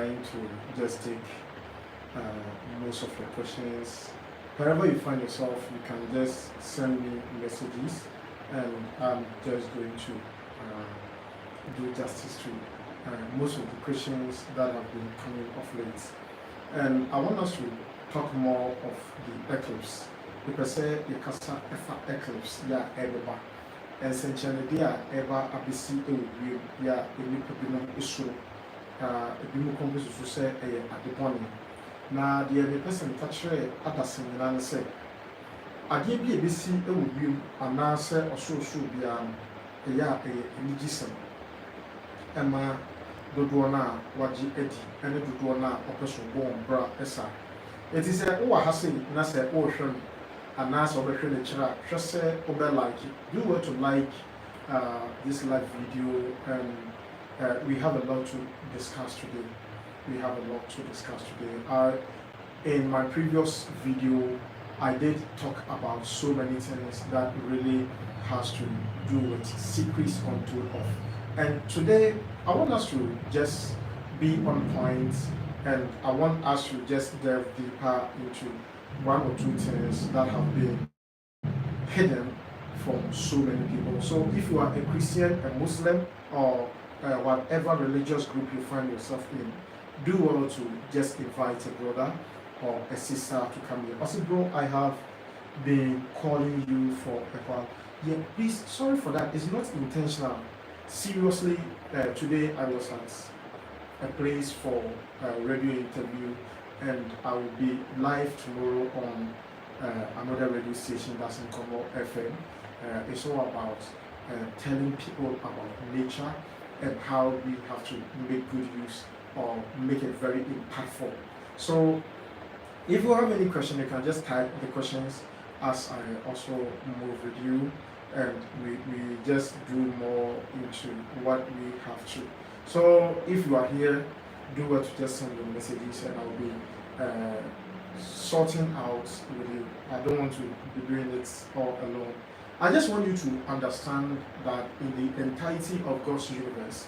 trying to just take most of your questions. Wherever you find yourself, you can just send me messages, and I'm just going to do justice to most of the questions that have been coming of late. And I want us to talk more of the eclipse, because the kasa efa eclipse ya ebeba and senchanidia eba abisi ewu ya enipa binom iso ebimu kompo so say eye adeboni na the person kachre adasen nyina ne say ade bi ebisi ewu biom anase osoro bia eya enigisem ema dodo na waji edi ene dodo na opeso bom bra esa eti say wo ha say na say wo hwem anase obehwe ne kira hwe say obe like it. Do want to like this live video, and we have a lot to discuss today. In my previous video, I did talk about so many things that really has to do with secrets untold of. And today, I want us to just be on point, and I want us to just delve deeper into one or two things that have been hidden from so many people. So if you are a Christian, a Muslim, or whatever religious group you find yourself in, do well to just invite a brother or a sister to come here. Also, bro, I have been calling you for a while. Yeah, please, sorry for that. It's not intentional. Seriously, today I was at a place for a radio interview, and I will be live tomorrow on another radio station that's in Congo FM. It's all about telling people about nature and how we have to make good use or make it very impactful. So if you have any question, you can just type the questions as I also move with you, and we just do more into what we have to. So if you are here, do what to just send your messages, and I'll be sorting out with you. I don't want to be doing it all alone. I just want you to understand that in the entirety of God's universe,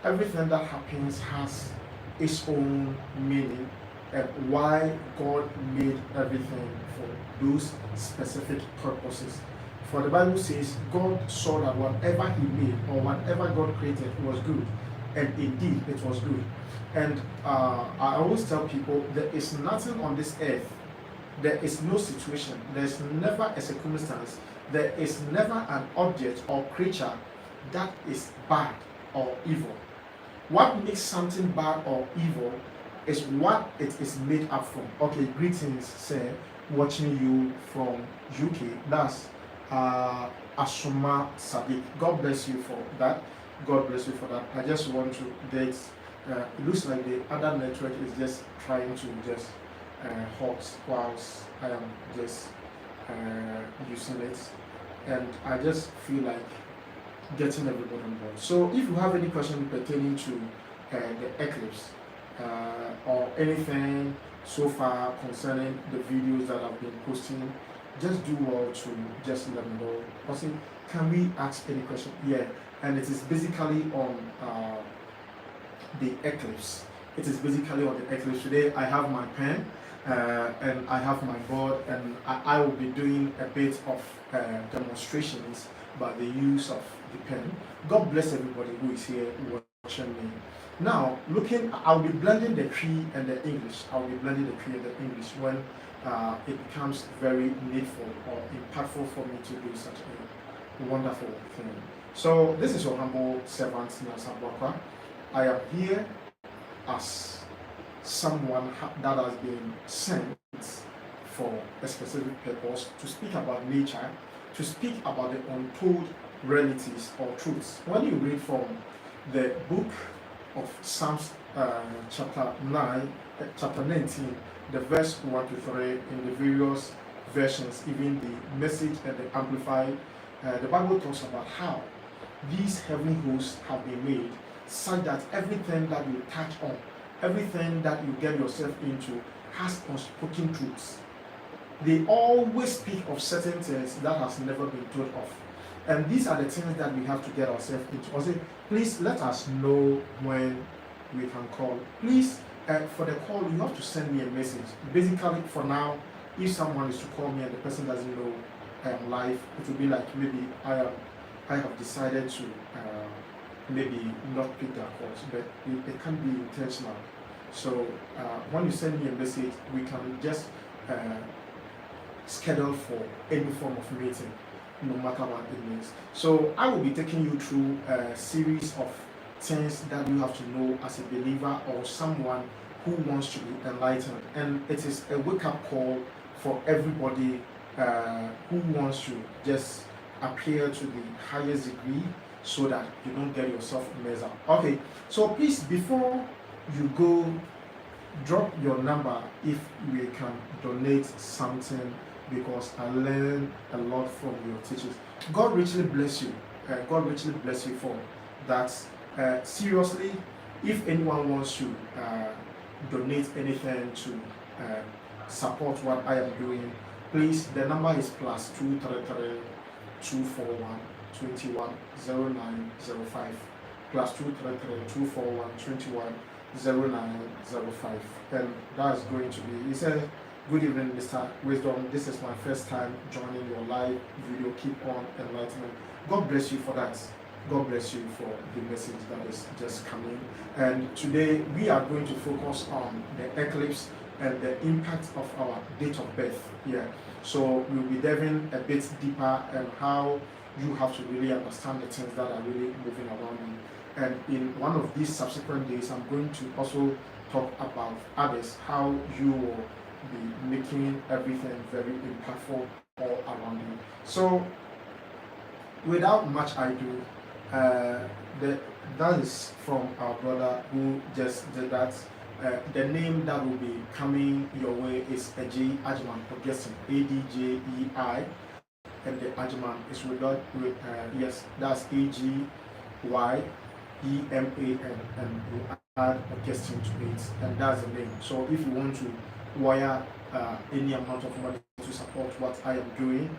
everything that happens has its own meaning, and why God made everything for those specific purposes. For the Bible says God saw that whatever He made or whatever God created was good, and indeed it was good. And I always tell people there is nothing on this earth, there is no situation, there is never a circumstance, there is never an object or creature that is bad or evil. What makes something bad or evil is what it is made up from. Okay, greetings, sir, watching you from UK. That's Asuma Sadiq. God bless you for that. God bless you for that. I just want to date. It looks like the other network is just trying to just hot whilst I am just using it, and I just feel like getting everybody on board. So if you have any question pertaining to the eclipse or anything so far concerning the videos that I've been posting, just do well to just let me know. Also, can we ask any question? Yeah, and it is basically on the eclipse. It is basically on the eclipse. Today I have my pen and I have my board, and I will be doing a bit of demonstrations by the use of the pen. God bless everybody who is here watching me. Now, I'll be blending the tree and the English. When it becomes very needful or impactful for me to do such a wonderful thing. So this is your humble servant, Nyansaboakwa. I am here as someone that has been sent for a specific purpose to speak about nature, to speak about the untold realities or truths. When you read from the book of Psalms chapter 19, the verse 1 to 3 in the various versions, even the Message and the Amplified, the Bible talks about how these heavenly hosts have been made such that everything that you touch on, everything that you get yourself into has unspoken truths. They always speak of certain things that has never been told of. And these are the things that we have to get ourselves into. I say, please let us know when we can call. Please For the call, you have to send me a message. Basically, for now, if someone is to call me and the person doesn't know I am live, it will be like maybe I have decided to maybe not pick their calls, but it can be intentional. So when you send me a message, we can just schedule for any form of meeting, no matter what it means. So I will be taking you through a series of things that you have to know as a believer or someone who wants to be enlightened. And it is a wake-up call for everybody who wants to just appear to the highest degree so that you don't get yourself messed up. Okay, so please, before you go, drop your number if we can donate something, because I learned a lot from your teachings. God richly bless you. God richly bless you for that. Seriously, if anyone wants to donate anything to support what I am doing, please, the number is +233 241 210905, +233 241 210905, and that's going to be. He said, "Good evening, Mr. Wisdom. This is my first time joining your live video. Keep on enlightening." God bless you for that. God bless you for the message that is just coming. And today we are going to focus on the eclipse and the impact of our date of birth here. So we'll be diving a bit deeper and how you have to really understand the things that are really moving around you. And in one of these subsequent days, I'm going to also talk about others, how you will be making everything very impactful all around you. So without much ado, that is from our brother who just did that. The name that will be coming your way is Agyi Agyeman Ogestin, ADJEI, and the Agyeman is yes, that's AGYEMAN, and you add Ogestin to it, and that's the name. So if you want to wire any amount of money to support what I am doing,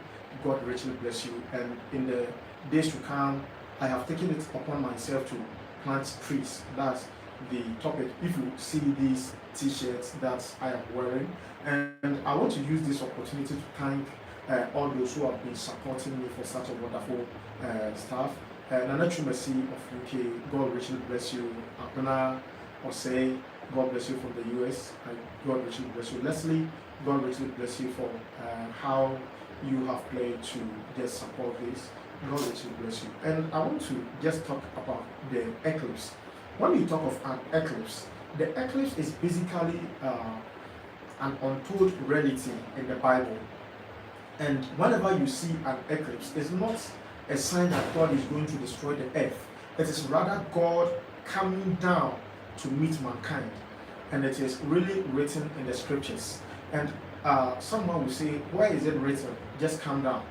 God richly bless you. And in the days to come, I have taken it upon myself to plant trees. That's the topic. If you see these t-shirts that I am wearing, and I want to use this opportunity to thank all those who have been supporting me for such a wonderful stuff. Nana Chumasi of UK, God richly bless you. Apana Osei, God bless you from the US. God richly bless you. Leslie, God richly bless you for how you have played to just support this. God richly bless you. And I want to just talk about the eclipse. When we talk of an eclipse, the eclipse is basically an untold reality in the Bible. And whenever you see an eclipse, it's not a sign that God is going to destroy the earth. It is rather God coming down to meet mankind. And it is really written in the scriptures. And someone will say, why is it written? Just come down.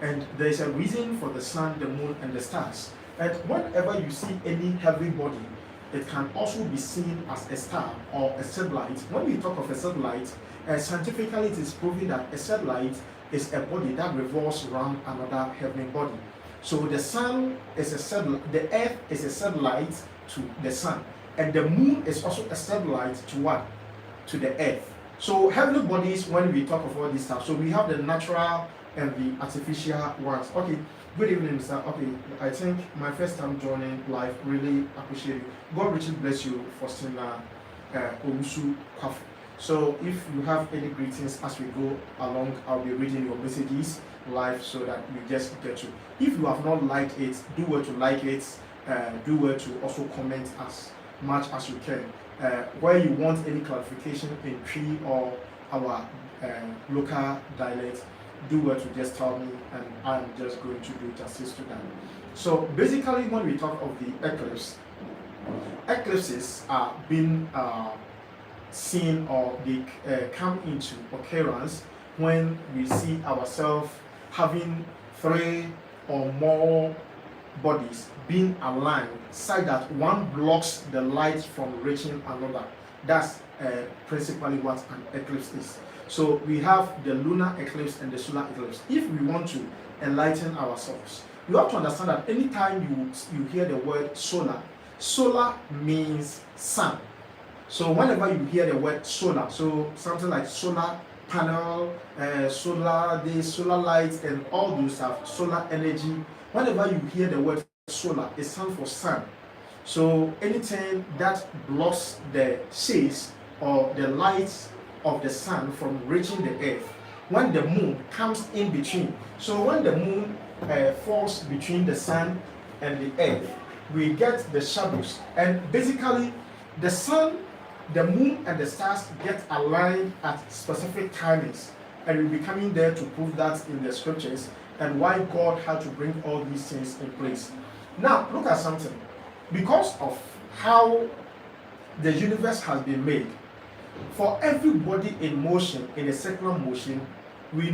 And there is a reason for the sun, the moon, and the stars. And whenever you see any heavy body, it can also be seen as a star or a satellite. When we talk of a satellite, scientifically it is proven that a satellite is a body that revolves around another heavenly body. So the sun is a satellite, the earth is a satellite to the sun, and the moon is also a satellite to what? To the earth. So heavenly bodies, when we talk of all this stuff, so we have the natural and the artificial ones. Okay, good evening, Mr. Okay, I think my first time joining live, really appreciate you. God richly bless you for Stina Owusu Kwafu. So if you have any greetings as we go along, I'll be reading your messages live so that we just get to. If you have not liked it, do well to like it, do well to also comment as much as you can. Where you want any clarification in Cree or our local dialect, do well to just tell me, and I'm just going to do justice to that. So basically, when we talk of the eclipse, eclipses are being seen, or they come into occurrence when we see ourselves having 3 or more bodies being aligned such that one blocks the light from reaching another. That's principally what an eclipse is. So we have the lunar eclipse and the solar eclipse. If we want to enlighten ourselves, you have to understand that anytime you hear the word solar, solar means sun. So whenever you hear the word solar, so something like solar panel, solar this, solar lights, and all those stuff, solar energy. Whenever you hear the word solar, it stands for sun. So anything that blocks the shades or the lights of the sun from reaching the earth, when the moon comes in between. So when the moon falls between the sun and the earth, we get the shadows. And basically, the sun, the moon, and the stars get aligned at specific timings. And we'll be coming there to prove that in the scriptures and why God had to bring all these things in place. Now, look at something. Because of how the universe has been made, for everybody in motion, in a circular motion, we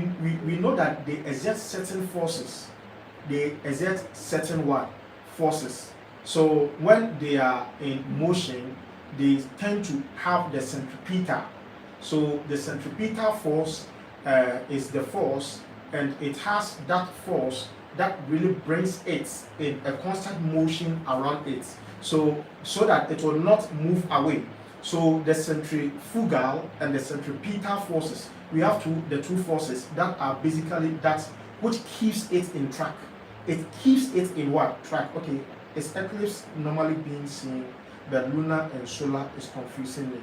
know that they exert certain forces. They exert certain what? Forces. So when they are in motion, they tend to have the centripetal. So the centripetal force is the force, and it has that force that really brings it in a constant motion around it, so that it will not move away. So the centrifugal and the centripetal forces, we have the two forces that are basically that which keeps it in track. It keeps it in what? Track. Okay, it's eclipse normally being seen, but lunar and solar is confusing me.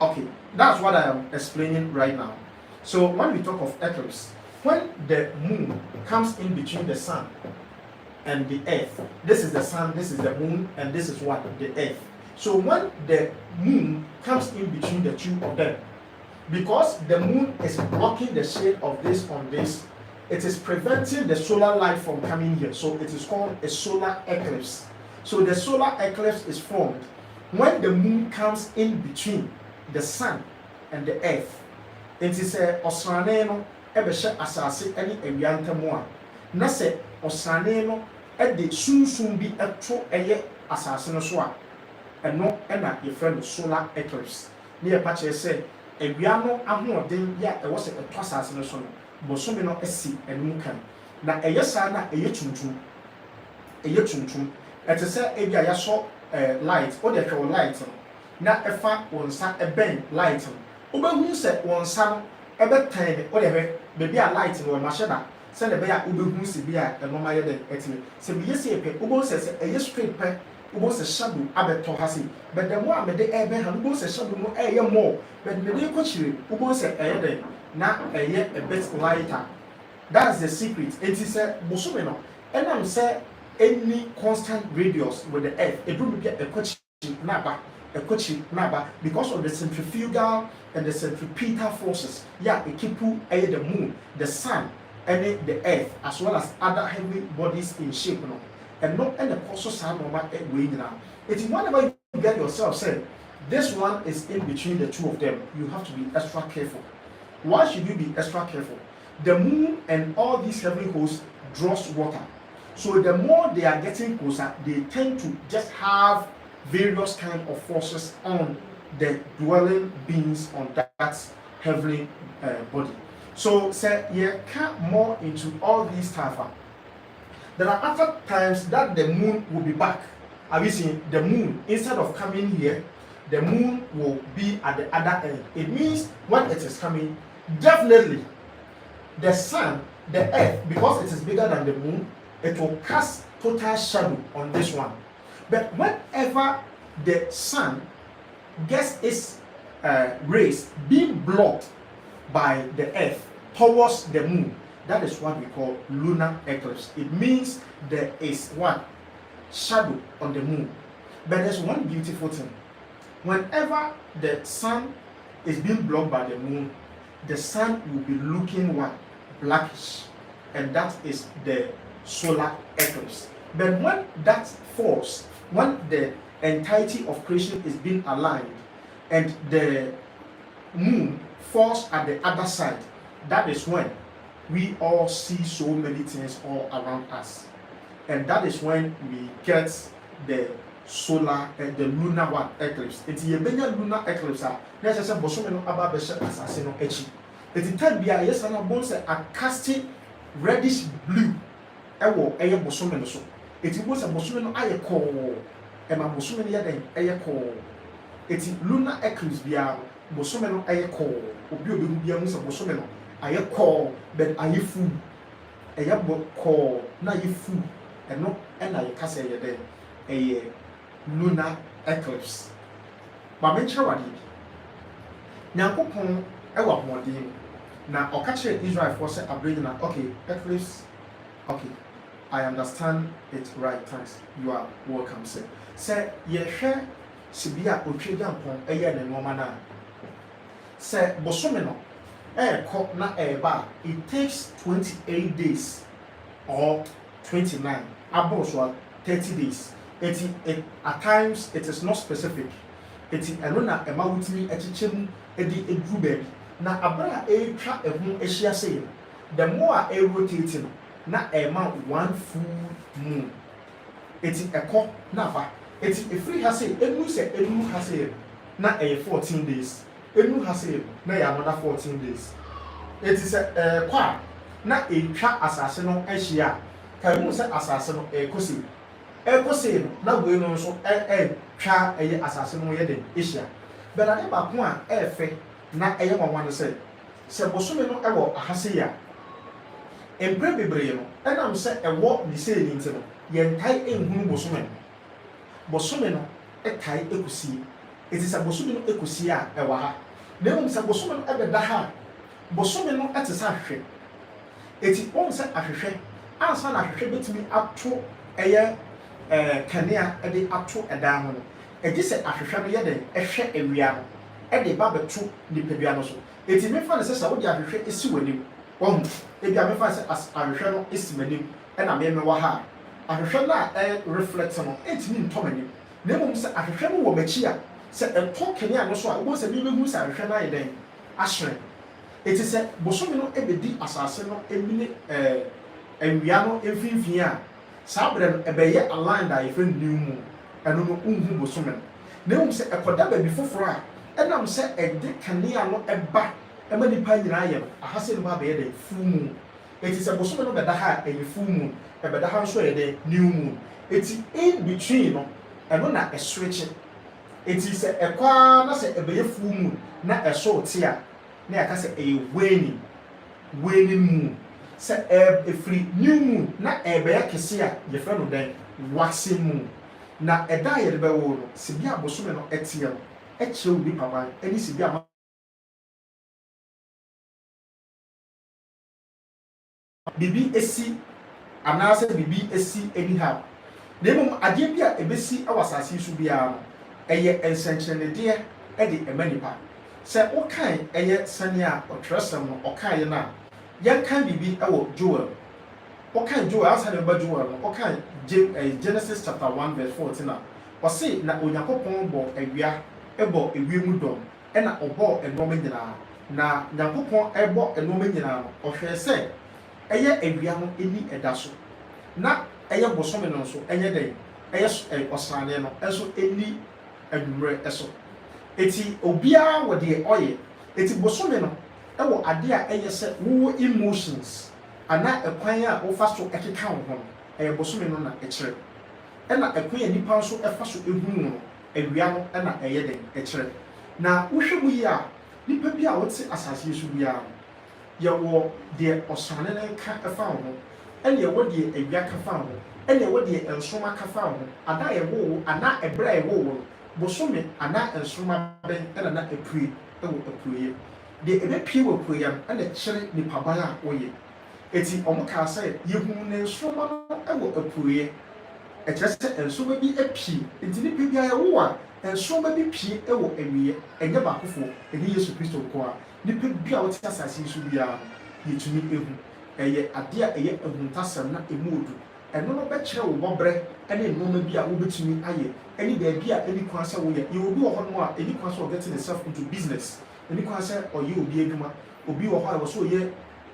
Okay, that's what I am explaining right now. So when we talk of eclipse, when the moon comes in between the sun and the earth, this is the sun, this is the moon, and this is what? The earth. So when the moon comes in between the two of them, because the moon is blocking the shade of this on this, it is preventing the solar light from coming here. So it is called a solar eclipse. So the solar eclipse is formed when the moon comes in between the sun and the earth. It is a osrane no ebehye asase ene awia ntamu a na se osrane no de sunsun bi eto eye asase no so a eno na ye friend solar eclipse. Ne ye pa kire se awia no ahoden ya e wo se eto asase no so no bosome no asi enum kan na eye sa na eye tuntum ete se ebia ya so light o de hwe light no na efa wonsa eben light no obehu se wonsa no ebe tan o de hwe bebi a light no ma hye da se ne be ya obehu se bi a eno ma ye de etime se bi yesi epe obo se eye straight pe obo se shadow abeto ha se but the more me de ebe ha obo se shadow no eye more but me de ko chire obo se eye de na eye a bit lighter. That's the secret. It is a bosome no enam se any constant radius with the earth it will be a kwachi naba because of the centrifugal and the centripetal forces. Yeah, it keep the moon, the sun, and the earth, as well as other heavy bodies in shape. No? And not any also sun or way now. It is whenever you get yourself said, this one is in between the two of them, you have to be extra careful. Why should you be extra careful? The moon and all these heavy hosts draws water. So the more they are getting closer, they tend to just have various kind of forces on the dwelling beings on that heavenly body. So say you can't more into all these stuff. There are other times that the moon will be back. Have you seen the moon instead of coming here? The moon will be at the other end. It means when it is coming, definitely the sun, the earth, because it is bigger than the moon, it will cast total shadow on this one. But whenever the sun gets its rays being blocked by the earth towards the moon, that is what we call lunar eclipse. It means there is what? Shadow on the moon. But there's one beautiful thing. Whenever the sun is being blocked by the moon, the sun will be looking what? Blackish. And that is the solar eclipse. But when that falls, when the entirety of creation is being aligned and the moon falls at the other side, that is when we all see so many things all around us. And that is when we get the solar and the lunar what eclipse. It's a lunar eclipse. Let's just say bosome no aba be hye asase no echi. It's time bia yes na bon say a casting reddish blue ewo eye bosome no so. It's bo say bosome no aye ko e ma bosome no ye den eye ko. eti lunar eclipse bia bosome no aye call obi obi bia mu se bosome no aye call but aye full eye call na aye full eno na ye kasa ye de eye lunar eclipse ba me kire wade Nyankopon ewa hoden na okache Israel for say abregina okay eclipse okay I understand it right thanks you are welcome sir say ye hwe sibia otwegampon eye ne noma na say bosome no ko na eba it takes 28 days or 29 aboswa 30 days it at times it is not specific it eno na ema wutimi echichemu edi edru baby na abra etwa ehun ehia say the more a rotating na ema one full moon eti eko na fa eti efiri ha say enu se enu ha say na 14 days enu ha say na ya another 14 days eti se kwa na etwa asase no ehia ka mu se asase no ekosi no na we no so twa asase no ye den ehia belade ba ko a efe na eye wanwan se bosome no ewo ahase ya empre bebre no enam se ewo ni se ni ntino ye ntai enhunu bosome no ekai ekusi eti se bosome no ekusi a ewa ha na mu se bosome no ebeda ha bosome no etesa hwehwe eti on se ahwehwe ansa na ahwehwe betimi ato eye kanea ede ato eda ho no eji se ahwehwe no ye den ehwe ewia no ede ba beto nipadua no so eti mefa ne se wo de ahwehwe esi wanim won ebi a mefa se ahwehwe no esi manim na me wa ha ahwehwe na reflect no etimi ntomanim na mum se ahwehwe no wo machi a se eto kanea no so a wo se me behu se ahwehwe na ye den ahwere eti se bosome no ebedi asase no emine ewia no emfinfin a sabrem ebeye aligned a friend new moon eno no unhu bosome na mum se ekoda ba bi foforo a enam se ede kanea no eba ema nipa nyina ye ahase no ba be de full moon eti se bosome no beda ha eye full moon ebeda ha so ye de new moon eti in between no eno na switch eti se ekwa na se ebeye full moon na eso tie a na ya ka se eye waning moon se free new moon na ebeye kese a ye fe no den waxing moon na eda ye de be wo no se bia bosome no etie no echew bi papa eni se bia bibi esi anase bibi esi anyhow nemum ade bia ebesi awasase su bia no eye ensenchenede ede emanipa se okan eye sania otresem no okan ye na yankan bibi ewo Joel okan Joel asa ne ba Joel no okan Genesis chapter 1 verse 14 na o se na Onyankopon bo awia ebo ewiemu dom ena obo enoma nyina na Nyankopon ebo enoma nyina no ohwe se eye awia no eni eda so na eye bosome no so enye den eye osrane no eso eni adumre eso eti obia wo de oye eti bosome no ewo ade a eye se wo emotions ana ekwan a wo fa so ekeka wo ho eye bosome no na ekire ena ekwan ya nipa so efa so ehunu no awia no ena eye den ekire na wohwemu yi a nipa bi a wote asase so bia ye wo de osrane na ka efa wo ene ye wo de awia ka fa wo ene wo de ensoma ka fa wo ada ye wo ana ebra ye wo bosome ana ensoma ben ena na epue ewo epue de ebe pie wo pue yam ena kire nipa ban a oye eti omo ka say yehu na ensoma no ewo epue ekire se ensoma bi epie enti nipa bi a ye wo a ensoma bi pie ewo ewie enye bakofo eni Yesu Kristo ko a nipa bi a wote asase so bia yetumi ehu eye ade a eye ehuntasem na emodu eno no be kire wo bobre ene nnoma bi a wo betumi aye eni da bi a eni kwan se wo ye ye obi wo ho no a eni kwan se wo get himself into business eni kwan se oye obi adwuma obi wo ho a wo so ye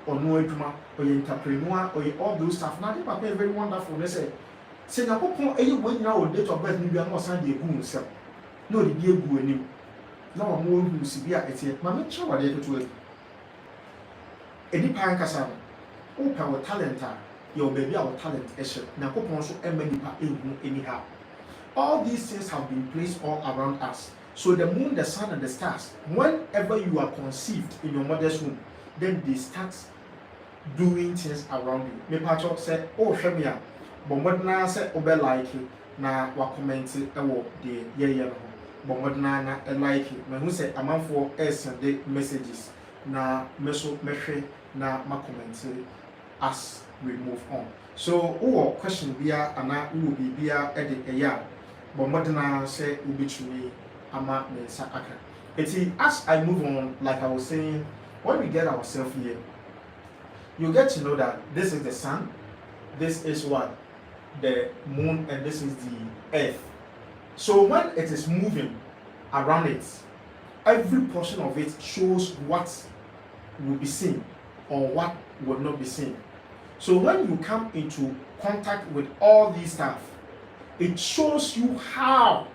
ono adwuma oye entrepreneur oye all those stuff na dey papa very wonderful ne say se Nyankopon eye wo nyina wo date of birth ni bia no san dey egu nsem na o dey bi egu anim na wo mo hu si bia etie ma me kire wade to to eni pan kasa no o pa wo talent a your baby our talent issue Nyankopon so emma nipa ehu anyhow all these things have been placed all around us So the moon, the sun, and the stars, whenever you are conceived in your mother's womb, then they start doing things around you. Me pacho say, oh shemia, but what na say obe like na wa comment ewo the ye but what na like it. Me who say a man for send the messages na meso mehwe na ma comment as we move on. So who question bia ana who be bia e de eya, but what na say ubitumi ama me sa aka. As I move on, like I was saying, when we get ourselves here, you get to know that this is the sun, this is what? The moon, and this is the earth. So when it is moving around it, every portion of it shows what will be seen or what will not be seen. So when you come into contact with all these stuff, it shows you how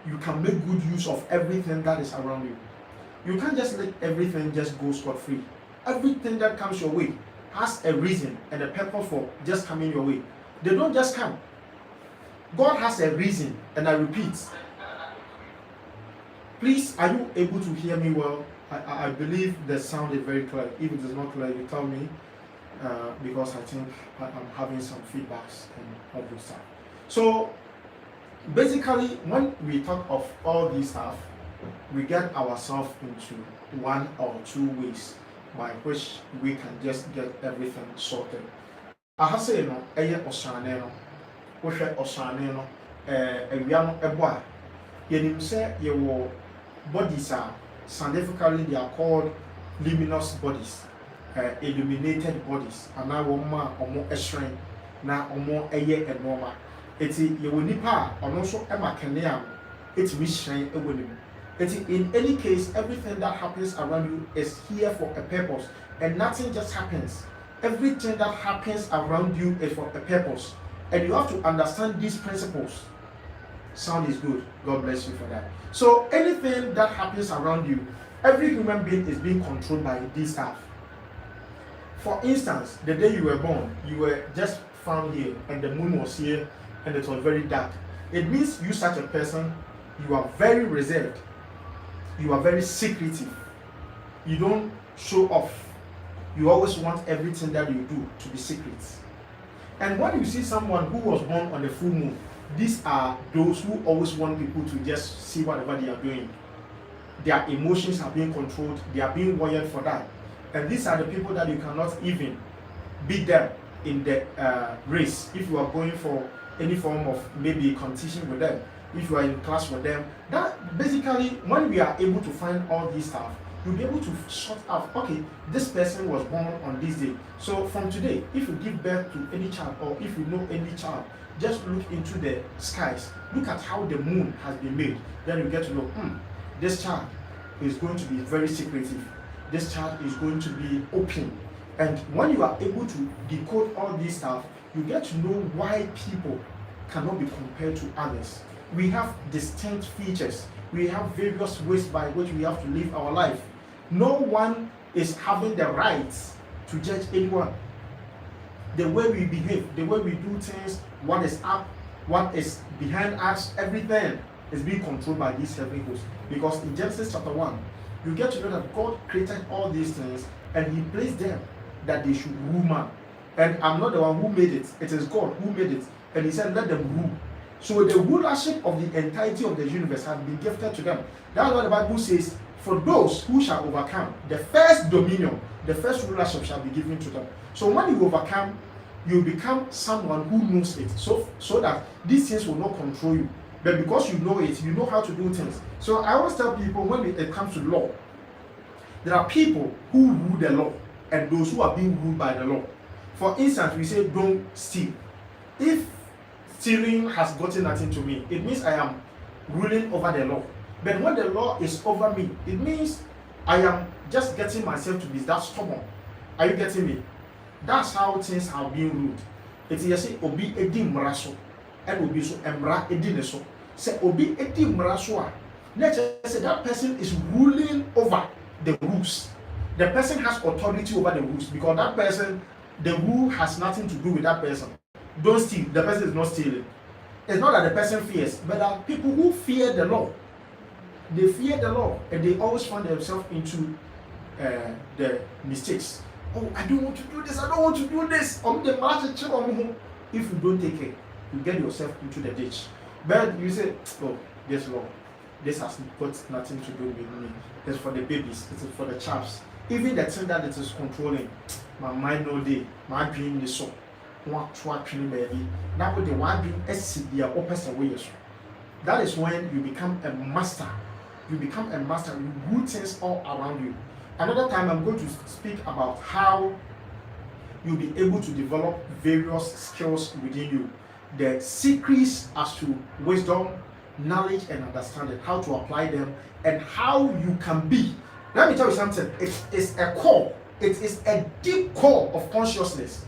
you can make good use of everything that is around you. You can't just let everything just go scot-free. Everything that comes your way has a reason and a purpose for just coming your way. They don't just come. God has a reason, and I repeat. Please, are you able to hear me well? I believe the sound is very clear. If it is not clear, you tell me, because I think I'm having some feedbacks and all this stuff. So basically, when we talk of all this stuff, we get ourselves into one or two ways by which we can just get everything sorted. I have said no, osane no, wohwe osane no, awia no ebo a, yenim se yewo bodies are scientifically they are called luminous bodies, illuminated bodies, and now woma omo eshren na omo eye enoma. Eti yewo nipa ono so ema kene am, eti mi shren ewo nim. In any case, everything that happens around you is here for a purpose, and nothing just happens. Everything that happens around you is for a purpose, and you have to understand these principles. Sound is good. God bless you for that. So anything that happens around you, every human being is being controlled by this stuff. For instance, the day you were born, you were just found here, and the moon was here, and it was very dark. It means you, such a person, you are very reserved. You are very secretive. You don't show off. You always want everything that you do to be secret. And when you see someone who was born on the full moon, these are those who always want people to just see whatever they are doing. Their emotions are being controlled. They are being wired for that. And these are the people that you cannot even beat them in the race. If you are going for any form of maybe competition with them, if you are in class with them, that basically when we are able to find all these stuff, you'll be able to sort out, okay, this person was born on this day. So from today, if you give birth to any child, or if you know any child, just look into the skies, look at how the moon has been made. Then you get to know, this child is going to be very secretive. This child is going to be open. And when you are able to decode all this stuff, you get to know why people cannot be compared to others. We have distinct features. We have various ways by which we have to live our life. No one is having the right to judge anyone. The way we behave, the way we do things, what is up, what is behind us, everything is being controlled by these heavenly hosts. Because in Genesis chapter 1, you get to know that God created all these things and He placed them that they should rule man. And I'm not the one who made it. It is God who made it. And He said, let them rule. So the rulership of the entirety of the universe has been gifted to them. That's what the Bible says. For those who shall overcome, the first dominion, the first rulership shall be given to them. So when you overcome, you become someone who knows it. So that these things will not control you. But because you know it, you know how to do things. So I always tell people when it comes to law, there are people who rule the law and those who are being ruled by the law. For instance, we say don't steal. If stealing has gotten nothing to me, it means I am ruling over the law. But when the law is over me, it means I am just getting myself to be that stubborn. Are you getting me? That's how things are being ruled. It's you say obi edi mraso and obi so emra edi neso. Say obi edi mraso a, let's say that person is ruling over the rules. The person has authority over the rules because that person, the rule has nothing to do with that person. Don't steal. The person is not stealing. It's not that the person fears, but there are people who fear the law. They fear the Lord, and they always find themselves into the mistakes. Oh, I don't want to do this. I don't want to do this. If you don't take care, you get yourself into the ditch. But you say, oh, yes, Lord, this has got nothing to do with me. It's for the babies. It's for the chaps. Even the thing that it is controlling, my mind no day, my dream is so. Baby. That would the one dream their opposite way. That is when you become a master. You become a master. You do things all around you. Another time I'm going to speak about how you'll be able to develop various skills within you. The secrets as to wisdom, knowledge, and understanding, how to apply them, and how you can be. Let me tell you something. It is a core. It is a deep core of consciousness.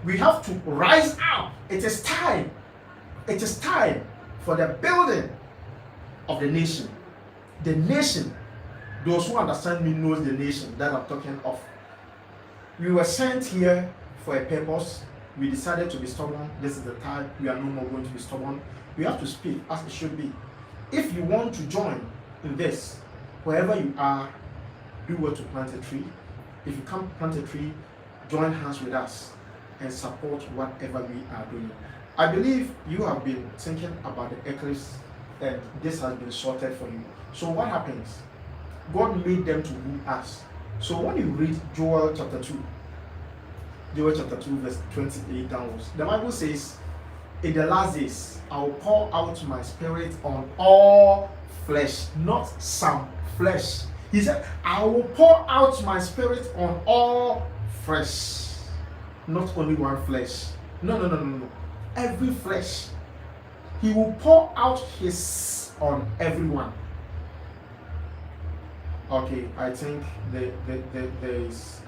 We have to rise up. It is time. It is time for the building of the nation. The nation. Those who understand me knows the nation that I'm talking of. We were sent here for a purpose. We decided to be stubborn. This is the time. We are no more going to be stubborn. We have to speak as it should be. If you want to join in this, wherever you are, do well to plant a tree. If you can't plant a tree, join hands with us and support whatever we are doing. I believe you have been thinking about the eclipse and this has been sorted for you. So what happens? God made them to rule us. So when you read Joel chapter 2 verse 28 downwards, the Bible says, in the last days, I will pour out my spirit on all flesh, not some flesh. He said, I will pour out my spirit on all flesh, not only one flesh. No. Every flesh. He will pour out his on everyone. Okay, I think there is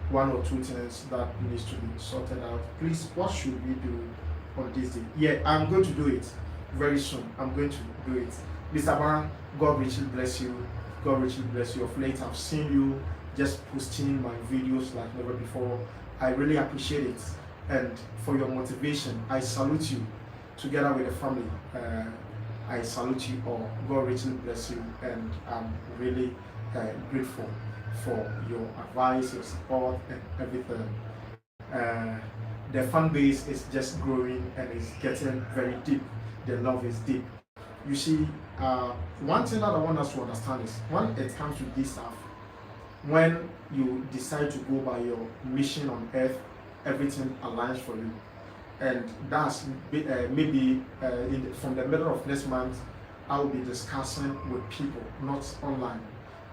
one or two things that needs to be sorted out. Please, what should we do on this day? Yeah, I'm going to do it very soon. I'm going to do it. Mr. Baran, God richly bless you. God richly bless you. Of late, I've seen you just posting my videos like never before. I really appreciate it. And for your motivation, I salute you together with the family. I salute you all. God richly bless you, and I'm really grateful for your advice, your support, and everything. The fan base is just growing and it's getting very deep. The love is deep. You see, one thing that I want us to understand is when it comes to this stuff, when you decide to go by your mission on earth, everything aligns for you. And that's maybe from the middle of next month, I'll be discussing with people, not online.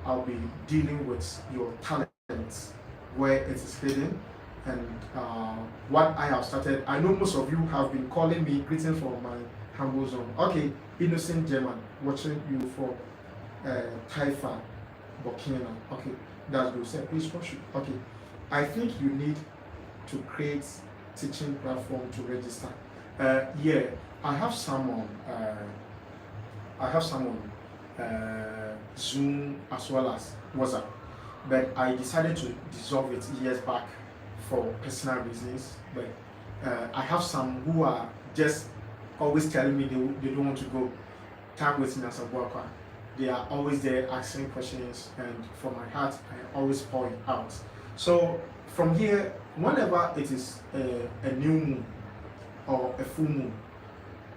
I'll be dealing with your talents, where it is hidden, and what I have started. I know most of you have been calling me, greeting from my humble zone. Okay, innocent German, watching you for Taifa, Burkina. Okay, that's good. Say, please watch it. Okay, I think you need to create teaching platform to register. Yeah, I have someone. Zoom as well as WhatsApp, but I decided to dissolve it years back for personal reasons. But I have some who are just always telling me they don't want to go. Time with Nyansaboakwa. They are always there asking questions, and from my heart, I always pour it out. So from here, whenever it is a new moon or a full moon,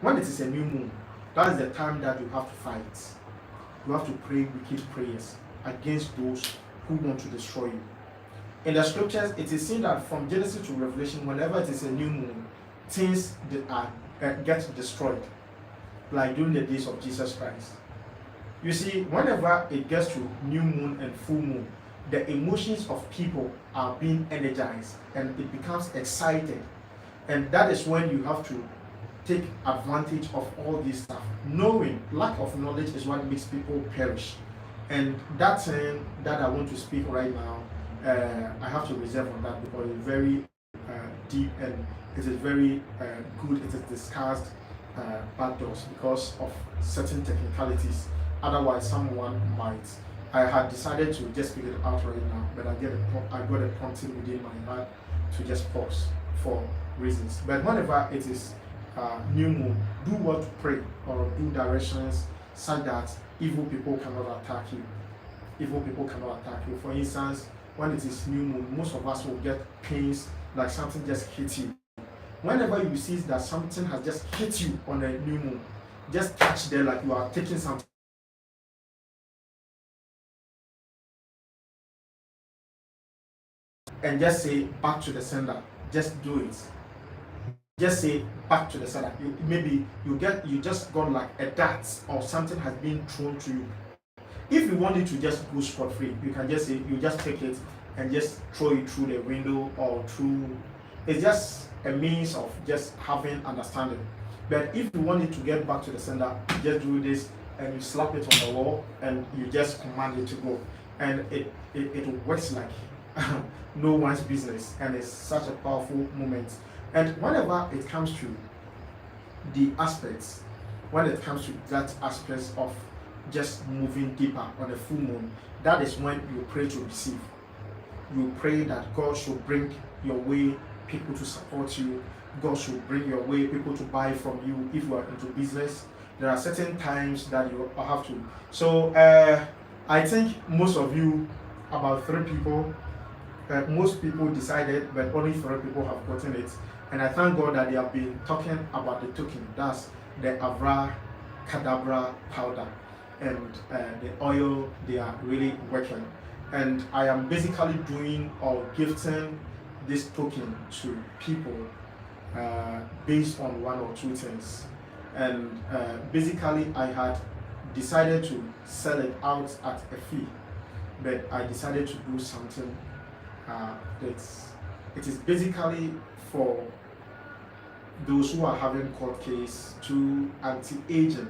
when it is a new moon, that is the time that you have to fight. You have to pray wicked prayers against those who want to destroy you. In the scriptures, it is seen that from Genesis to Revelation, whenever it is a new moon, things that get destroyed, like during the days of Jesus Christ. You see, whenever it gets to new moon and full moon, the emotions of people are being energized and it becomes excited. And that is when you have to take advantage of all this stuff. Knowing, lack of knowledge is what makes people perish. And that thing that I want to speak right now, I have to reserve on that because it's very deep and it is very good. It is discussed backdoors because of certain technicalities. Otherwise, someone might. I had decided to just speak it out right now, but I got a prompting within my heart to just pause for reasons. But whenever it is new moon, do what to pray or do directions such that evil people cannot attack you. Evil people cannot attack you. For instance, when it is new moon, most of us will get pains like something just hit you. Whenever you see that something has just hit you on a new moon, just touch there like you are taking something and just say back to the sender. Just do it. Just say back to the sender. Maybe you just got like a dart or something has been thrown to you. If you want it to just go scot free, you can just say you just take it and just throw it through the window or through. It's just a means of just having understanding. But if you want it to get back to the sender, you just do this and you slap it on the wall and you just command it to go. And it works like no one's business, and it's such a powerful moment. And whenever it comes to the aspects, when it comes to that aspect of just moving deeper on a full moon, that is when you pray to receive. You pray that God should bring your way people to support you. God should bring your way people to buy from you. If you are into business, there are certain times that you have to. So I think most of you, about 3 people, most people decided, but only 3 people have gotten it. And I thank God that they have been talking about the token. That's the Avra Kadabra powder and the oil. They are really working. And I am basically doing or gifting this token to people based on 1 or 2 things. And basically I had decided to sell it out at a fee, but I decided to do something it is basically for those who are having court case to anti-aging,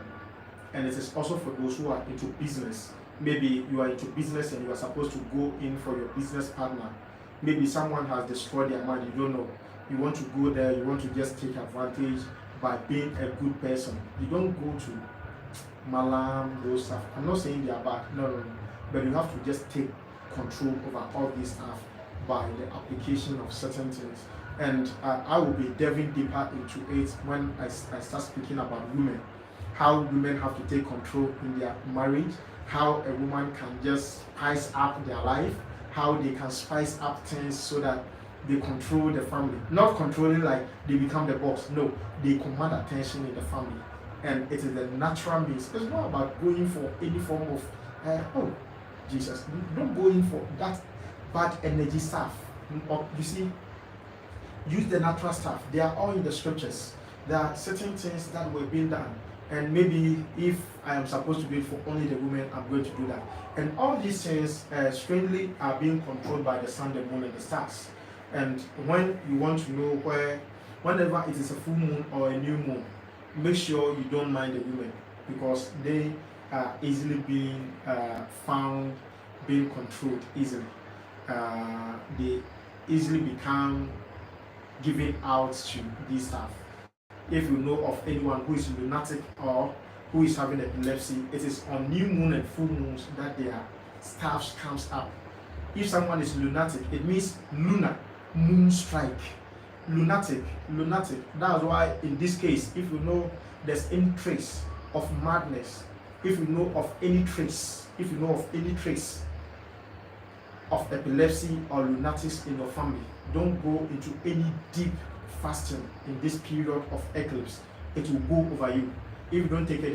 and it is also for those who are into business. Maybe you are into business and you are supposed to go in for your business partner. Maybe someone has destroyed their mind, you don't know. You want to go there, you want to just take advantage by being a good person. You don't go to Malam, those stuff. I'm not saying they are bad, no. But you have to just take control over all this stuff by the application of certain things. And I will be delving deeper into it when I start speaking about women. How women have to take control in their marriage, how a woman can just spice up their life, how they can spice up things so that they control the family. Not controlling like they become the boss, no, they command attention in the family. And it is the natural means. It's not about going for any form of, oh, Jesus, don't go in for that bad energy stuff. You see, use the natural stuff. They are all in the scriptures. There are certain things that were being done. And maybe if I am supposed to do it for only the women, I'm going to do that. And all these things, strangely, are being controlled by the sun, the moon, and the stars. And when you want to know whenever it is a full moon or a new moon, make sure you don't mind the women, because they are easily being found, being controlled easily. They easily become given out to this stuff. If you know of anyone who is lunatic or who is having epilepsy, it is on new moon and full moons that their staff comes up. If someone is lunatic, it means lunar, moon strike. Lunatic. That's why in this case, if you know there's any trace of madness, if you know of any trace of epilepsy or lunatics in your family, don't go into any deep fasting in this period of eclipse. It will go over you. If you don't take it,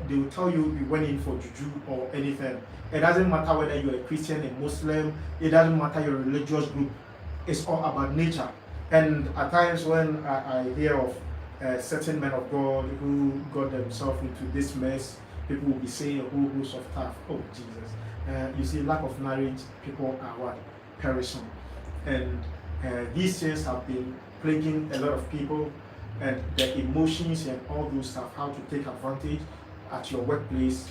they will tell you you went in for juju or anything. It doesn't matter whether you're a Christian, a Muslim, it doesn't matter your religious group. It's all about nature. And at times when I hear of certain men of God who got themselves into this mess, people will be saying a whole host of stuff. Oh, Jesus. You see, lack of marriage, people are what? Perishing. And these things have been plaguing a lot of people, and the emotions and all those stuff, how to take advantage at your workplace.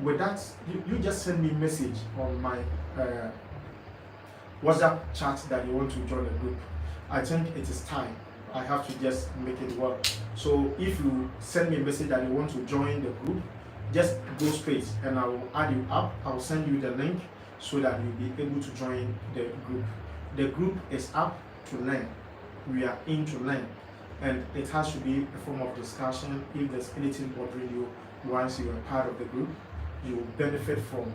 With that, you just send me a message on my WhatsApp chat that you want to join the group. I think it is time. I have to just make it work. So if you send me a message that you want to join the group, just go straight and I will add you up. I will send you the link so that you'll be able to join the group. The group is up to learn. We are in to learn, and it has to be a form of discussion. If there's anything bothering you, once you are part of the group, you will benefit from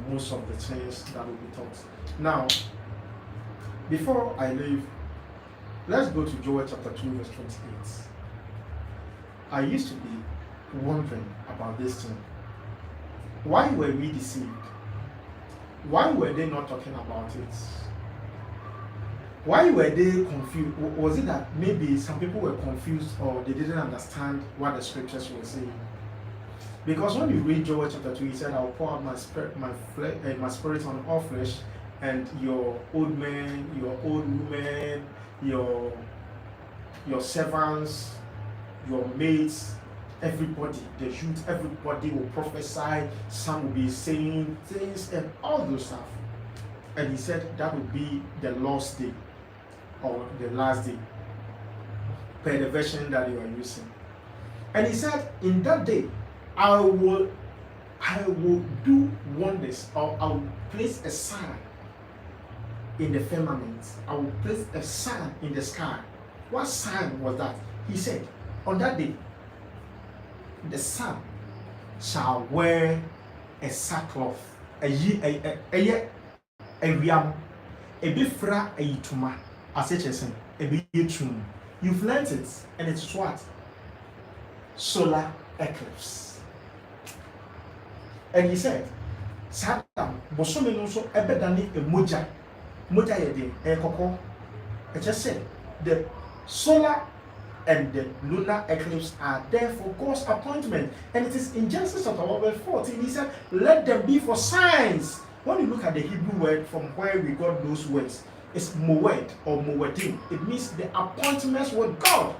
most of the things that will be taught. Now, before I leave, let's go to Joel chapter 2, verse 28. I used to be wondering about this thing. Why were we deceived? Why were they not talking about it? Why were they confused? Was it that maybe some people were confused or they didn't understand what the scriptures were saying? Because when you read Joel chapter 2, he said, "I'll pour out my spirit, my spirit on all flesh, and your old men, your old women, your servants, your maids, everybody, the youth, everybody will prophesy. Some will be saying things and all those stuff." And he said that would be the last day or the last day, per the version that you are using. And he said, in that day, I will do wonders, or I will place a sign in the firmament. I will place a sign in the sky. What sign was that? He said, on that day, the sun shall wear a sackcloth, a bifra a yituma, as it is a bitum. You've learnt it, and it's what? Solar eclipse. And he said, Satan, Bosome no so ebedani a moja yede e koko. It just said the solar and the lunar eclipse are there for God's appointment. And it is in Genesis chapter 1 verse 14. He said, let them be for signs. When you look at the Hebrew word from where we got those words, it's moed or moedim. It means the appointments with God.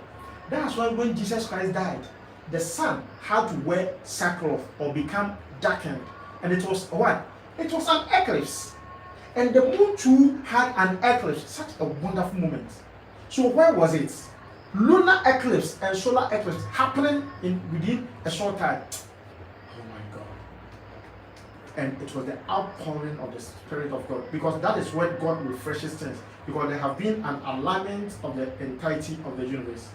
That's why when Jesus Christ died, the sun had to wear sackcloth or become darkened. And it was what? It was an eclipse. And the moon too had an eclipse. Such a wonderful moment. So where was it? Lunar eclipse and solar eclipse happening within a short time. Oh my God. And it was the outpouring of the Spirit of God, because that is where God refreshes things, because there have been an alignment of the entirety of the universe.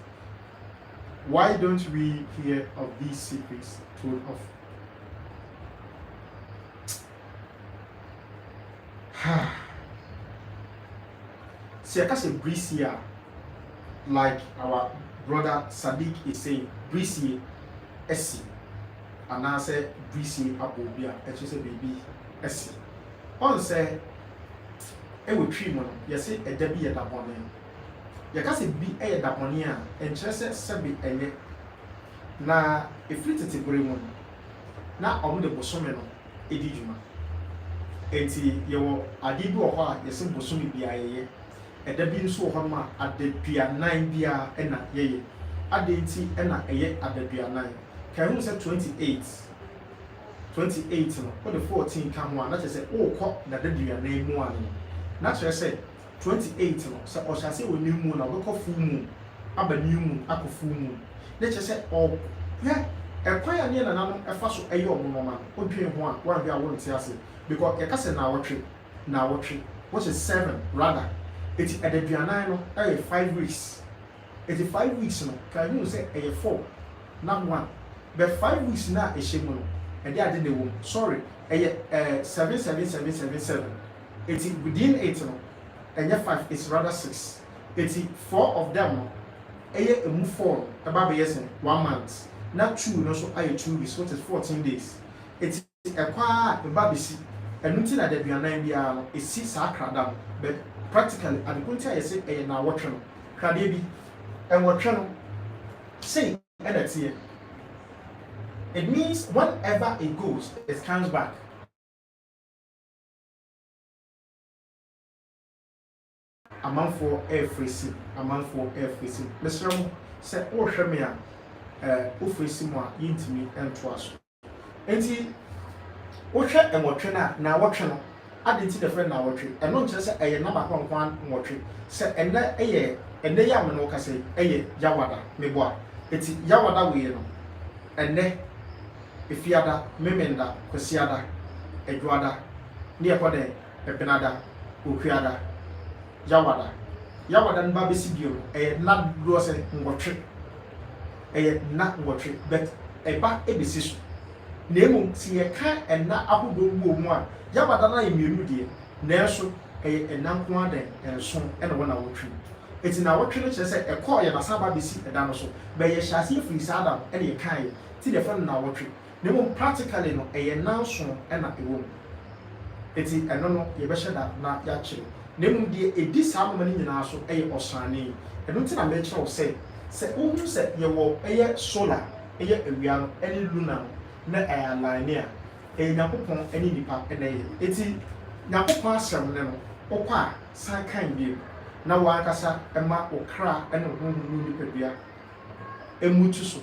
Why don't we hear of these secrets told of? See, I can say Brisia, like our brother Sadiq is saying, Brisia Essi. And I say Brisia Abobia, and she said baby Essi. On say, I will treat one, yes, a Debbie at that morning. You can say be a Daponia, and just say Sabi and na if it is a great one. Now on the Bosomeno, Edijuma. Enti yewo ade bi wo ho a yese bosomi bia yeye eda bi nso wo ho ma adadua 9 bia na yeye ade nti na eye adadua 9 kan hu se 28 no for the 14 kan ho a na che wo kọ na adadua 9 mu ani na che se 28 no se o sha se wo ni mu na wo kọ fu mu aba ni mu akọ fu mu na che se o ye ekwan ya ne na no efa so eye omo ma o dwen ho a wa bia wo nti ase. Because you can say now which is 7 rather. It's at the Diana 5 weeks. 5 weeks no. Can you say 4? Not 1. But 5 weeks now is shame. And they did the womb. Sorry. 7. It's within 8 no. And 5 is rather 6. It's 4 of them no. Move 4 about 1 month. Not 2 no so 2 weeks, which is 14 days. It's a quiet baby. And nothing at the Biana Bia is 6 acradam, but practically at the point I say a now watching Cradabi and what channel say and that's it. It means whenever it goes, it comes back. A month for every sim, Mr. Ramo said, oh, Shamia, Ufrisima, intimate and twice. And he Oche and what na watching. I didn't see the friend now watching. And not just a number one watching. Say, and that and the Yamanoka say, Yawada, me boy. It's Yawada we know. And then if Yada, Memenda, Kosiada, Edwada, Neapode, Epenada, Ukiada, Yawada, and Baby Sibio, a not gross watching. A not watching, but eba ebesi so na emu si ye ka enna ahodo wo mu a yabada na yemienu de na eso enna nko aden enso ena wona wotwe eti na wotwe no kire se ekọ ye na saba besi eda no so be ye hyase free sada ena ye kan ti de fa na wotwe na emu practically no eye nanso ena ewo eti eno no ye be hyeda na ya kire na emu de edi saa mama ni nyina so eye osane eno ti na me kire wo se ohun se ye wo eye solar eye awia no ene lunar na align a nyakopon ene nipa ene eti nyakopon asem ne no okwa san kan bi na wa akasa ema okra ene honhom nipa bia emutu so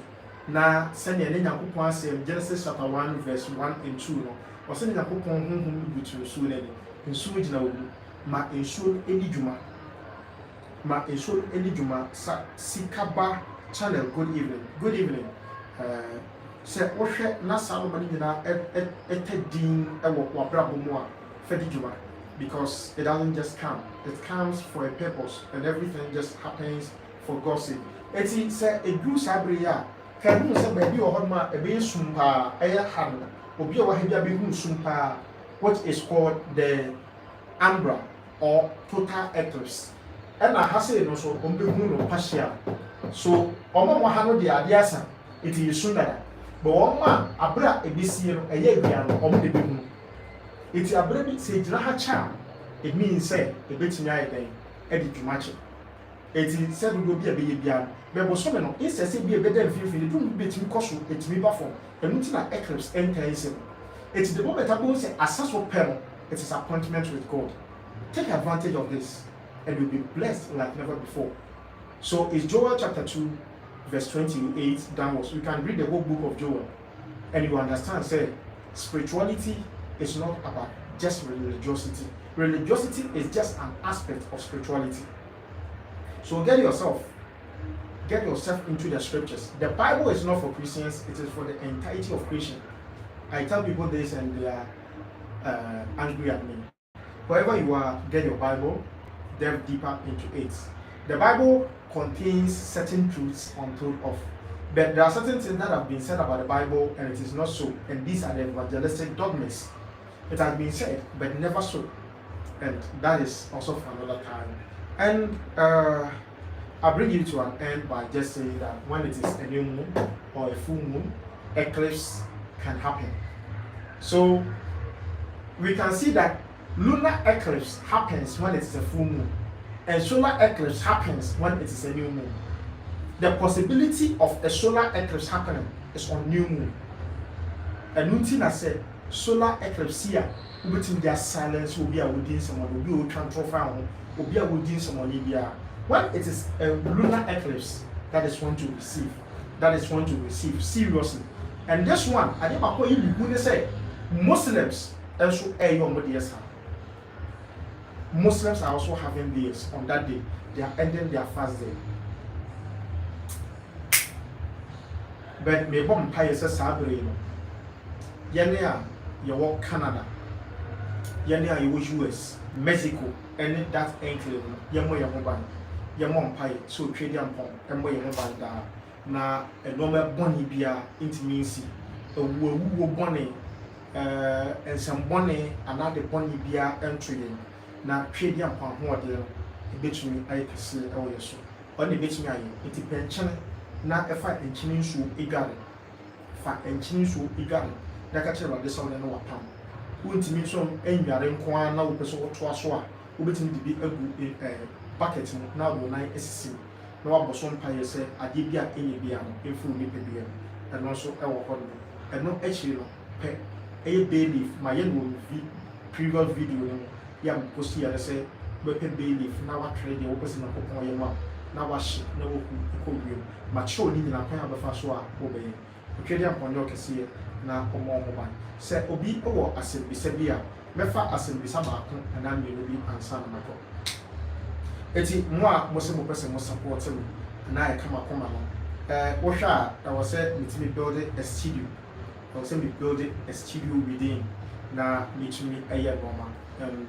na sene ne nyakopon asem Genesis chapter 1 verse 1 and 2 no osene nyakopon honhom butu so ne nsu gina wo ma ensu eni djuma sa sikaba channel good evening se wohwe na Salomon nyina etadin ewo wabrabo mu a fedi djuma because it doesn't just come, it comes for a purpose and everything just happens for God's sake. Eti se edu sabre ya ka hu se ba bi wo ho ma ebe sumpa eya han obi o wa ha bia be hu sumpa what is called the umbra or total eclipse. And I have no so on the moon or partial. So, Omo Mohano de Adiasa, it is sooner. But one man, Abra, a BC, a year, on the moon. It's a baby, say, Draha charm. It means, say, a bit in day, edit to match it. It is said will be a baby. There was someone, it's a be a better view for the room between Kosu, it's me buffer, and Mutina eclipse enters. It's the moment I will say, a successful parent, it is appointment with God. Take advantage of this. And you'll be blessed like never before. So it's Joel chapter 2, verse 28 downwards. You can read the whole book of Joel and you understand, say, spirituality is not about just religiosity. Religiosity is just an aspect of spirituality. So get yourself into the scriptures. The Bible is not for Christians, it is for the entirety of creation. I tell people this and they are angry at me. Wherever you are, get your Bible, delve deeper into it. The Bible contains certain truths untold of, but there are certain things that have been said about the Bible and it is not so, and these are the evangelistic dogmas. It has been said but never so, and that is also for another time. And I bring you to an end by just saying that when it is a new moon or a full moon, eclipse can happen. So we can see that lunar eclipse happens when it is a full moon, and solar eclipse happens when it is a new moon. The possibility of a solar eclipse happening is on new moon. And nothing I said, solar eclipse here, within their silence will be a within someone, will be a transfer, will be a within someone. When it is a lunar eclipse, that is one to receive. That is one to receive seriously. And this one, I think I'm going to say, Muslims also a young Muslims are also having theirs on that day. They are ending their fast day. But me bomb pie says Sabre. Yenia, you walk Canada. Yenia, you US, Mexico, and that enclave. Yamo Yamoban. Yamon pie, so trade yam pong, and boy Yamoban. Na a normal bonny beer intimacy. A woo bonny, and some bonny, another bonny beer entry. Na trade yam pong, who are there, a bit me, I can see all your soul. On the bit me, it depends. Na a fight and chinning shoe, a garden. Fat and chinning shoe, a garden. Like I tell you, this on the no palm. Who intimate some and you are in Kwan now, person or Twaswa, who bet me to be a good bucket now, when I SC. No one was some pie say, I did be any beer, in full nip beer, and also our holiday. And no actually, pay a baby, my young previous video, young pussy, I say, weapon baby, now I trade the opposite of your mouth. Now I ship no could be mature in a pair of a fast war, obey. Okay, upon your cassia, now or more mobile. Say, Obi, or as it be severe, Mefa as it be some and I may be answer my call. It's more Muslim person was supporting, and I come up on Osha, I was said, meet me building a studio. I was saying, building a studio within. Now, meet me a year bomber. And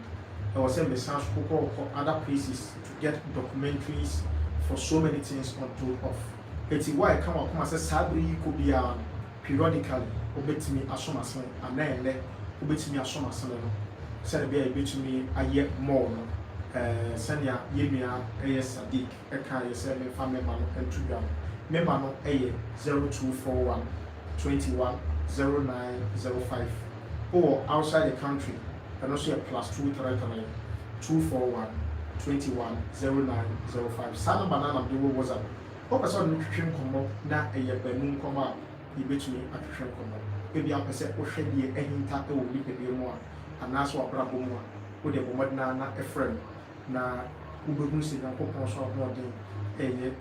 I was saying, the South for other places to get documentaries for so many things on top of. It's why I come up and say, Sabri could be a periodically obetumi asomasen anele obetumi asomasen no se be a betumi aye more no senia yemia sadik eka ye se me family man entubia member no 0241 21 0905 or outside the country and also a +233 241 21 0905 sana banana de wo WhatsApp o person no twetwe nkomo na banu nkomo a yebetumi atwetwe nkomo ebi apese o hwe de ehinta e wo nipadie mu a anaso abrabo mu a wo de bomodna na efrem na ubehu se yankopon so ahoden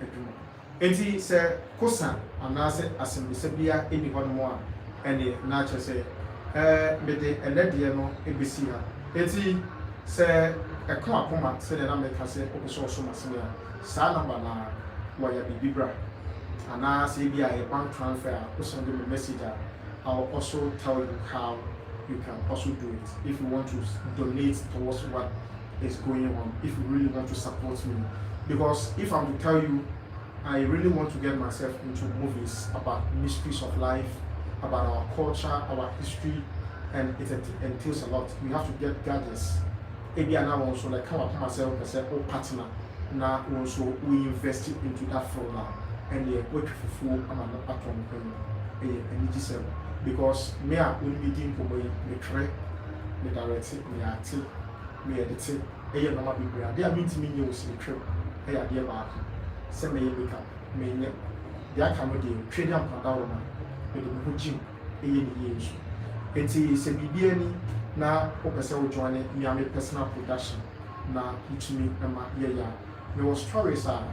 adwuma enti se kosa anase asembese bia eni hɔ no a ene na che se mede enedie no ebesi ha enti se ɛko akoma se na meka se okoso so maseme a saa number na waya bibibra ana se bia a bank transfer or send me message. I'll also tell you how you can also do it if you want to donate towards what is going on, if you really want to support me. Because if I'm to tell you, I really want to get myself into movies about mysteries of life, about our culture, our history, and it entails a lot. We have to get gadgets. Maybe I now also like come up myself as a partner. Now also we invest it into that for now. And the work for full and an atom and because me I will be doing for me try me direct me act me edit e no ma be bra they are mean to me news in trip e ya dey back say me make up me nye they are come dey trade am for down na me dey go gym e ye ni ye so enti se bibia ni na o pese o join me am personal production na itumi ma ye ya me was stories are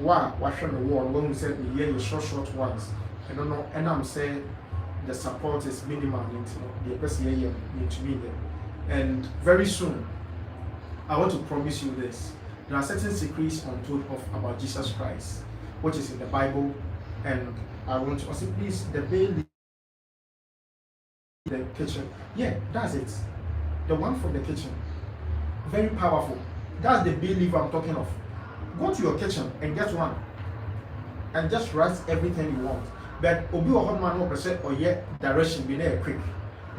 wa hwe me wall when we said me ye short ones I don't know and I'm saying the support is minimal into the person here to me there. And very soon I want to promise you this. There are certain secrets untold of about Jesus Christ, which is in the Bible, and I want to say please the bay leaf, the kitchen. Yeah, that's it. The one from the kitchen. Very powerful. That's the bay leaf I'm talking of. Go to your kitchen and get one. And just write everything you want. But obi o hot man no person or yet direction be there quick.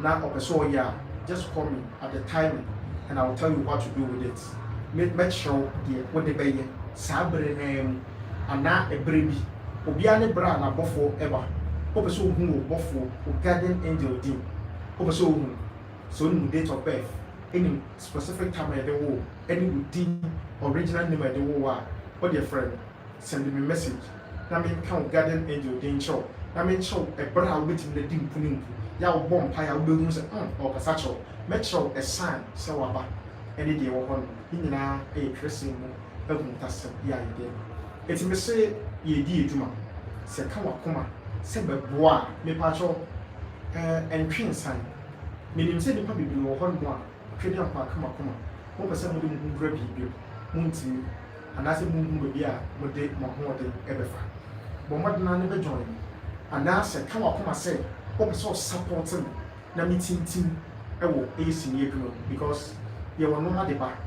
Now or person yeah, just call me at the time and I will tell you what to do with it. Make sure the what the bay sabre name and na a baby. Obi ane bra na bofo ever. Ope so hu bofo o garden angel din. Ope so hu so date of birth. Any specific time I do any din original name I do what your friend send me message. Na me count garden angel din show. Na me show a bra with the dim punim. Ya wo bom pa ya wo behu se o kasa show. Make sure a sign se waba. Any day wo hon. Nyina e tracing mu ehun tasem ya ide. Eti me se ye di eduma. Se ka wakoma se beboa me pa show entwin sign. Me nim se nipa bibi wo hon mo a twede ampa kama koma. Mo pese mo de mu bra bibi. Mo ntimi anase mu baby a mo de mo ho de ebefa. But what na never join and now say come up say open source supporting na meeting team ewo senior group because you will know the back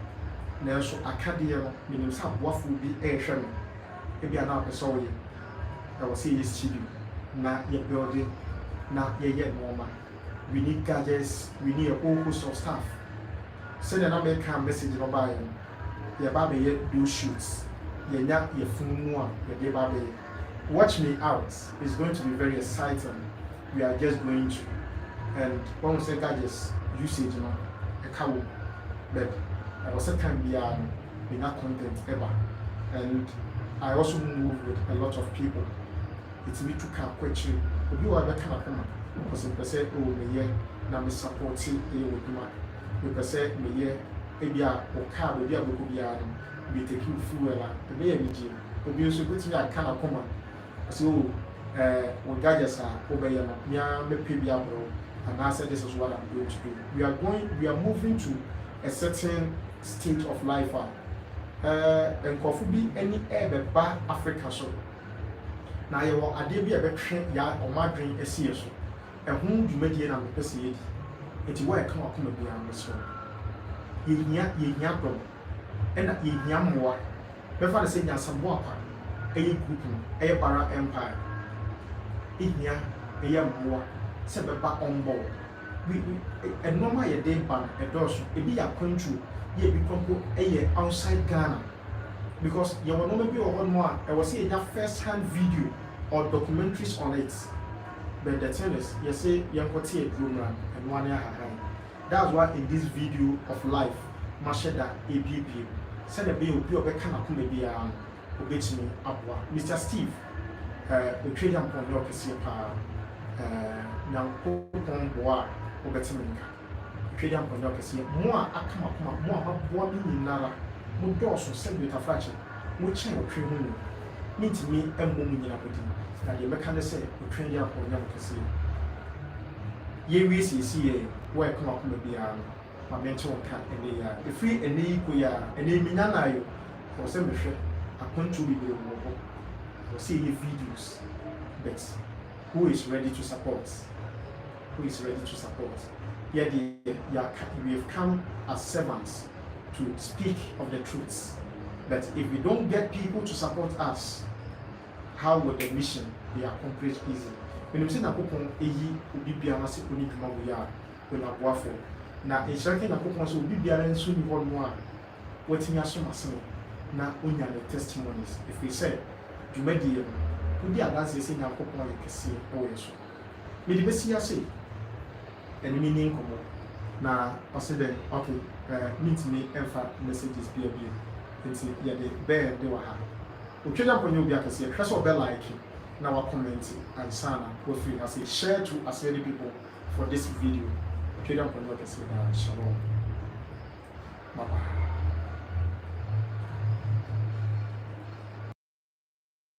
now so academia meaning some waffle be hwem e bia na person we I will see this chibi na your building na ye normal we need gadgets we need a whole host of staff send an American message no buy your baby do shoots your phone one your baby. Watch me out. It's going to be very exciting. We are just going to. And when we say gadgets, usage, a cow. But I was a time be not content ever. And I also move with a lot of people. It's me to come question. You are the kind of woman. Because if I say, oh, me, now me support you, with my. If I say, me, maybe a car, maybe a book, we take you through a baby. Obi also go to a kind of woman. So, we gadgets are over here. Me pay and I said this is what I'm going to do. We are moving to a certain state of life. And could be any ever bad Africa so. Now you are a debut a train ya or my dream a serious. And whom you made here and persuade. It's why I come up with the answer. Ye problem. And ye more. Before I say Nyansaboakwa a group, a para empire. Ihia more, say back on board. We a normal a day ban a dozen, a be a country, ye become a outside Ghana. Because you will not be one more. I was seeing a first-hand video or documentaries on it. But the thing is, you say you got a drummer and 1 year high. That's why in this video of life, Masheda ABB said a bill be a kind of maybe obey me up. Mr. Steve, the trade and point your Kasipa, now Pokon Bois, Obetimika. Trade and point your Kasia, more I come up, more one in Nara. Mo dɔɔso sɛ beta fraction mo kyɛn otwe ho no mintimi ɛmmɔ mu nyina bodi na deɛ mɛka ne sɛ otwe yɛ akɔnya no kɛse yɛwie siesie yɛ wɔyɛ kama koma biara no ma mɛnkyɛ wɔn ka ɛnɛ yɛ a ɛfiri ɛnɛ yi kɔ yɛ a ɛnɛ minya no ayɔ wɔ sɛ mehwɛ akɔnto bebree wɔ hɔ wɔ sɛ yɛ videos but who is ready to support yɛdeɛ we have come as servants to speak of the truths. But if we don't get people to support us, how will the mission be accomplished easily? When you say na kupon eyi obi biara se oni dwuma wo ya na boafo na enhyereke na kupon so obi biara nso ni ho no a watimi asomase na onya the testimonies. If we say dwuma die odi adanse se na kupon ye kese e wo yeso me de besi ase enimi ni nkomo na ɔsɛ dɛ okay meet me ɛmfa messages bia nti yɛde bɛɛ de wɔ ha otwɛgya mpɔnyɛ obi akɛseɛ hwɛ sɛ ɔbɛ like na wa comment ansa na wɔfiri ha sɛ share to as many people for this video otwɛgya mpɔnyɛ akɛseɛ na shalom bye bye.